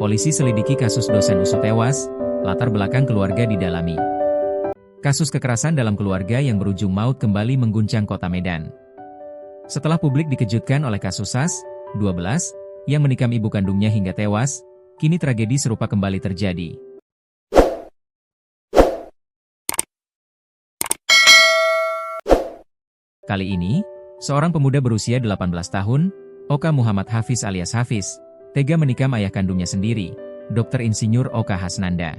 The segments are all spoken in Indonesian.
Polisi selidiki kasus dosen USU tewas, latar belakang keluarga didalami. Kasus kekerasan dalam keluarga yang berujung maut kembali mengguncang kota Medan. Setelah publik dikejutkan oleh kasus SAS-12, yang menikam ibu kandungnya hingga tewas, kini tragedi serupa kembali terjadi. Kali ini, seorang pemuda berusia 18 tahun, Oka Muhammad Hafiz alias Hafiz, tega menikam ayah kandungnya sendiri, Dr. Insinyur Oka Hasnanda.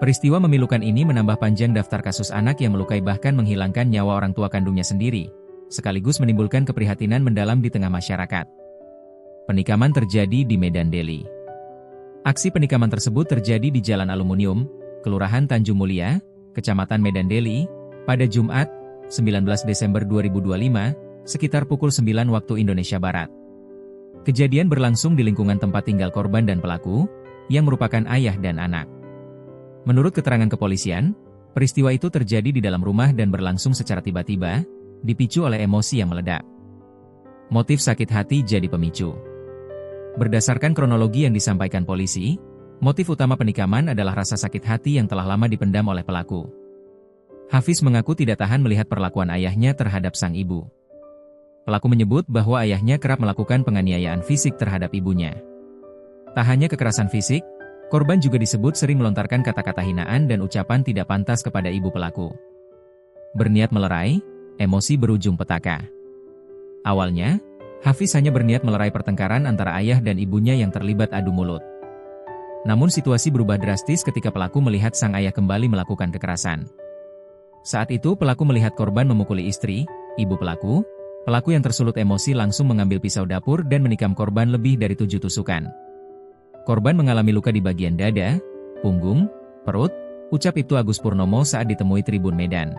Peristiwa memilukan ini menambah panjang daftar kasus anak yang melukai bahkan menghilangkan nyawa orang tua kandungnya sendiri, sekaligus menimbulkan keprihatinan mendalam di tengah masyarakat. Penikaman terjadi di Medan Deli. Aksi penikaman tersebut terjadi di Jalan Aluminium, Kelurahan Tanjung Mulia, Kecamatan Medan Deli, pada Jumat, 19 Desember 2025, sekitar pukul 9 waktu Indonesia Barat. Kejadian berlangsung di lingkungan tempat tinggal korban dan pelaku, yang merupakan ayah dan anak. Menurut keterangan kepolisian, peristiwa itu terjadi di dalam rumah dan berlangsung secara tiba-tiba, dipicu oleh emosi yang meledak. Motif sakit hati jadi pemicu. Berdasarkan kronologi yang disampaikan polisi, motif utama penikaman adalah rasa sakit hati yang telah lama dipendam oleh pelaku. Hafiz mengaku tidak tahan melihat perlakuan ayahnya terhadap sang ibu. Pelaku menyebut bahwa ayahnya kerap melakukan penganiayaan fisik terhadap ibunya. Tak hanya kekerasan fisik, korban juga disebut sering melontarkan kata-kata hinaan dan ucapan tidak pantas kepada ibu pelaku. Berniat melerai, emosi berujung petaka. Awalnya, Hafiz hanya berniat melerai pertengkaran antara ayah dan ibunya yang terlibat adu mulut. Namun situasi berubah drastis ketika pelaku melihat sang ayah kembali melakukan kekerasan. Saat itu pelaku melihat korban memukuli istri, ibu pelaku yang tersulut emosi langsung mengambil pisau dapur dan menikam korban lebih dari 7 tusukan. Korban mengalami luka di bagian dada, punggung, perut, ucap Ibtu Agus Purnomo saat ditemui Tribun Medan.